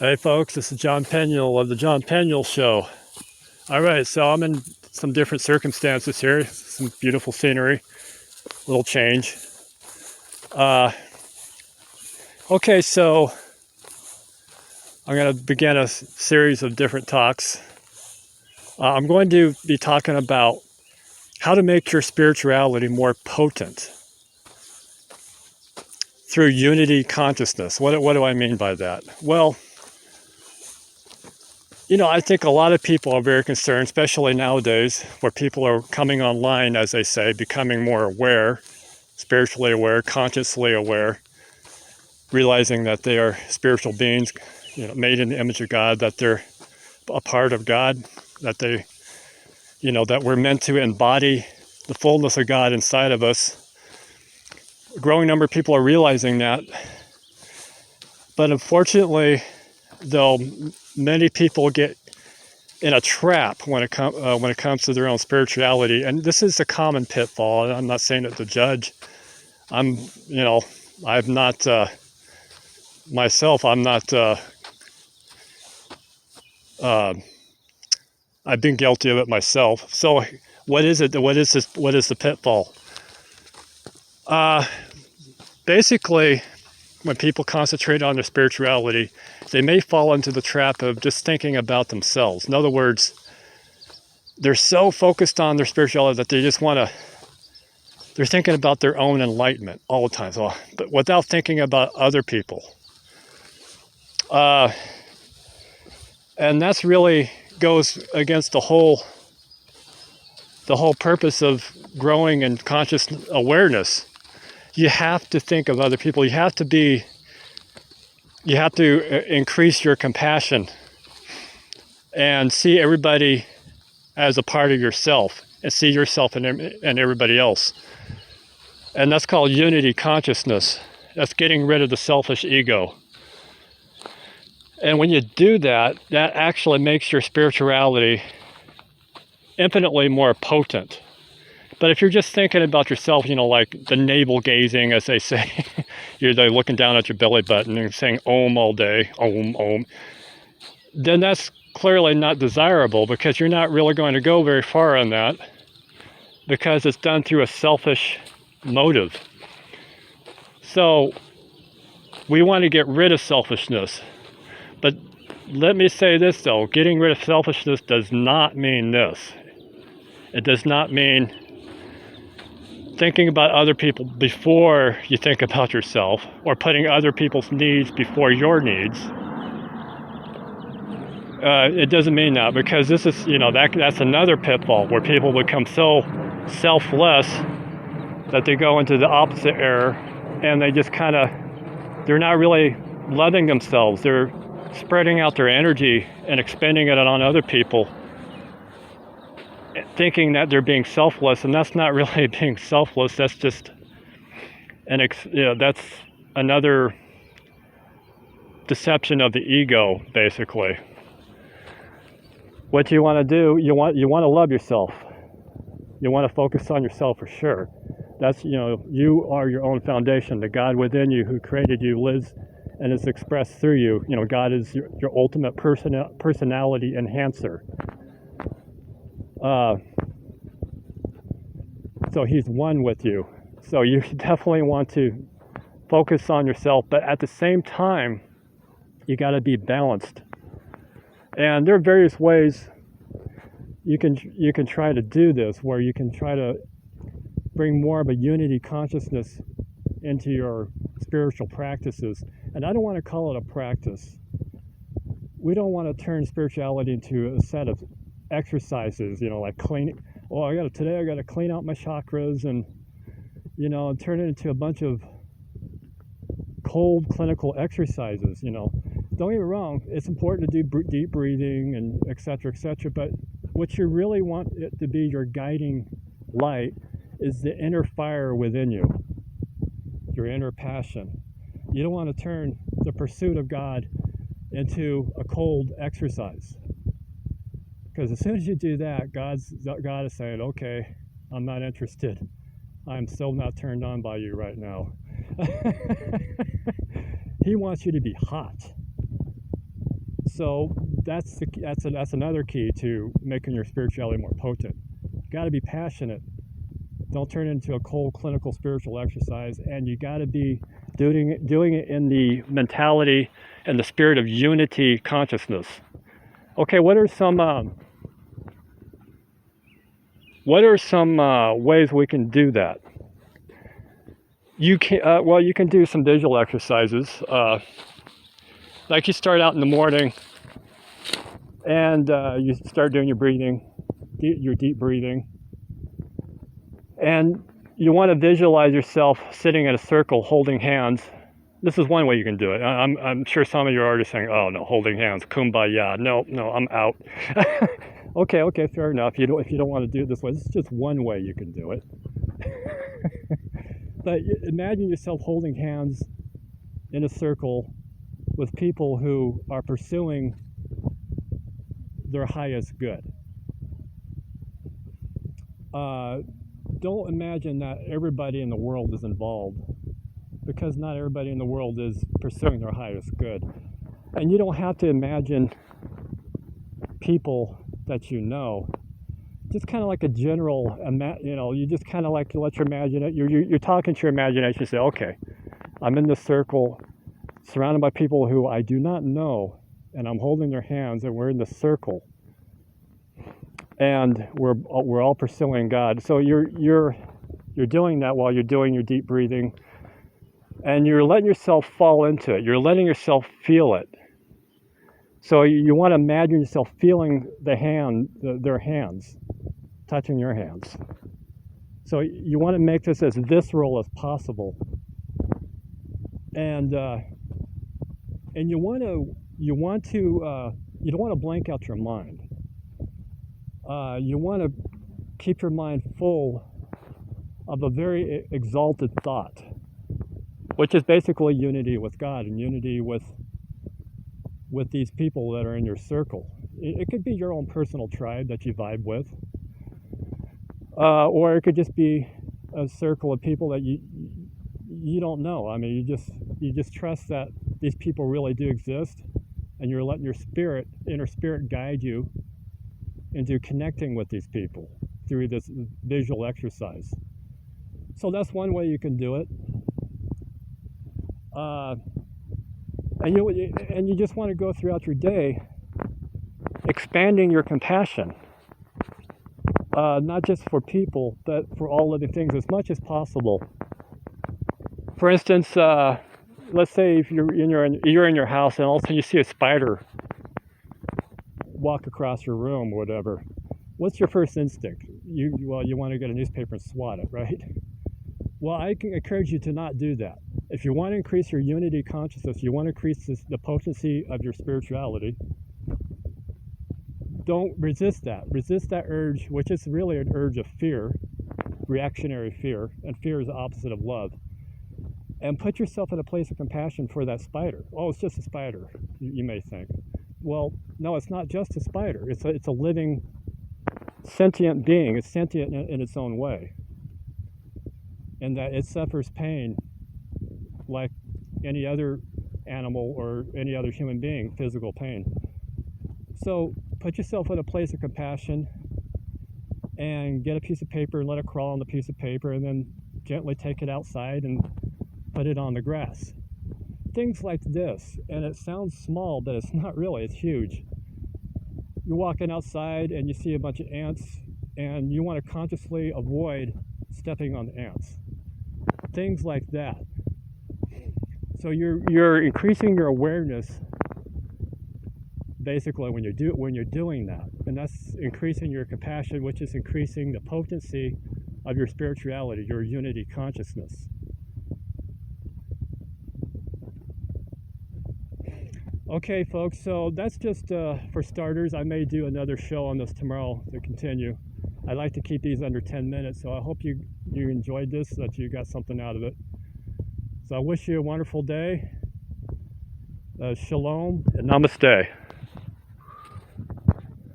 Hey folks, this is John Penuel of the John Penuel Show. All right, so I'm in some different circumstances here, some beautiful scenery, little change. Okay, so I'm going to begin a series of different talks. I'm going to be talking about how to make your spirituality more potent through unity consciousness. What do I mean by that? Well, I think a lot of people are very concerned, especially nowadays, where people are coming online, as they say, becoming more aware, spiritually aware, consciously aware, realizing that they are spiritual beings, made in the image of God, that they're a part of God, that that we're meant to embody the fullness of God inside of us. A growing number of people are realizing that. But unfortunately, though, many people get in a trap when it comes to their own spirituality, and this is a common pitfall. I'm not saying it to judge. I'm not myself. I'm not. I've been guilty of it myself. So, what is it? What is this? What is the pitfall? Basically, when people concentrate on their spirituality, they may fall into the trap of just thinking about themselves. In other words, they're so focused on their spirituality that they just they're thinking about their own enlightenment all the time, but without thinking about other people. And that's really goes against the whole purpose of growing in conscious awareness. You have to think of other people. You have to increase your compassion and see everybody as a part of yourself, and see yourself and everybody else. And that's called unity consciousness. That's getting rid of the selfish ego. And when you do that, that actually makes your spirituality infinitely more potent. But if you're just thinking about yourself, like the navel gazing, as they say, you're looking down at your belly button and saying Om all day, Om, Om, then that's clearly not desirable, because you're not really going to go very far on that, because it's done through a selfish motive. So we want to get rid of selfishness. But let me say this though, getting rid of selfishness does not mean this. It does not mean thinking about other people before you think about yourself, or putting other people's needs before your needs. It doesn't mean that, because this is, that's another pitfall where people become so selfless that they go into the opposite error, and they just they're not really loving themselves. They're spreading out their energy and expending it on other people, thinking that they're being selfless, and that's not really being selfless. That's just that's another deception of the ego, basically. What you want to do, you want to love yourself. You want to focus on yourself for sure. That's, you are your own foundation. The God within you who created you lives and is expressed through you. God is your ultimate personality enhancer. So he's one with you. So you definitely want to focus on yourself, but at the same time, you got to be balanced. And there are various ways you can try to do this, where you can try to bring more of a unity consciousness into your spiritual practices. And I don't want to call it a practice. We don't want to turn spirituality into a set of exercises, like cleaning. Today I got to clean out my chakras and, turn it into a bunch of cold clinical exercises. Don't get me wrong, it's important to do deep breathing and et cetera, but what you really want it to be, your guiding light, is the inner fire within you, your inner passion. You don't want to turn the pursuit of God into a cold exercise, because as soon as you do that, God is saying, okay, I'm not interested. I'm still not turned on by you right now. He wants you to be hot. So that's another key to making your spirituality more potent. You got to be passionate. Don't turn it into a cold clinical spiritual exercise, and you got to be doing it in the mentality and the spirit of unity consciousness. Okay, what are some ways we can do that? You can do some visual exercises. Like you start out in the morning, and you start doing your breathing, your deep breathing, and you want to visualize yourself sitting in a circle holding hands. This is one way you can do it. I'm sure some of you are already saying, "Oh no, holding hands, kumbaya." No, I'm out. Okay, fair enough. If you don't want to do it this way, this is just one way you can do it. But imagine yourself holding hands in a circle with people who are pursuing their highest good. Don't imagine that everybody in the world is involved, because not everybody in the world is pursuing their highest good. And you don't have to imagine people that you know. Just kind of like a general, you just kind of like let your imagination, you're talking to your imagination, say, okay, I'm in this circle, surrounded by people who I do not know, and I'm holding their hands, and we're in this circle, and we're all pursuing God. So you're doing that while you're doing your deep breathing, and you're letting yourself fall into it. You're letting yourself feel it. So you want to imagine yourself feeling their hands touching your hands. So you want to make this as visceral as possible, and you don't want to blank out your mind. You want to keep your mind full of a very exalted thought, which is basically unity with God and unity with these people that are in your circle. It could be your own personal tribe that you vibe with, or it could just be a circle of people that you don't know. I mean, you just trust that these people really do exist, and you're letting your inner spirit guide you into connecting with these people through this visual exercise. So that's one way you can do it. And you just want to go throughout your day expanding your compassion, not just for people, but for all living things as much as possible. For instance, let's say if you're in your house and all of a sudden you see a spider walk across your room or whatever. What's your first instinct? You want to get a newspaper and swat it, right? Well, I can encourage you to not do that. If you want to increase your unity consciousness, you want to increase the potency of your spirituality, don't resist that. Resist that urge, which is really an urge of fear, reactionary fear, and fear is the opposite of love. And put yourself in a place of compassion for that spider. Oh, it's just a spider, you may think. Well, no, it's not just a spider. It's a living, sentient being. It's sentient in its own way. And that it suffers pain like any other animal or any other human being, physical pain. So put yourself in a place of compassion and get a piece of paper and let it crawl on the piece of paper, and then gently take it outside and put it on the grass. Things like this, and it sounds small, but it's not really, it's huge. You're walking outside and you see a bunch of ants, and you want to consciously avoid stepping on the ants. Things like that. So you're increasing your awareness basically when you're doing that, and that's increasing your compassion, which is increasing the potency of your spirituality, your unity consciousness. Okay, folks, so that's just for starters. I may do another show on this tomorrow to continue. I like to keep these under 10 minutes, so I hope you enjoyed this, that you got something out of it. So I wish you a wonderful day. Shalom and namaste.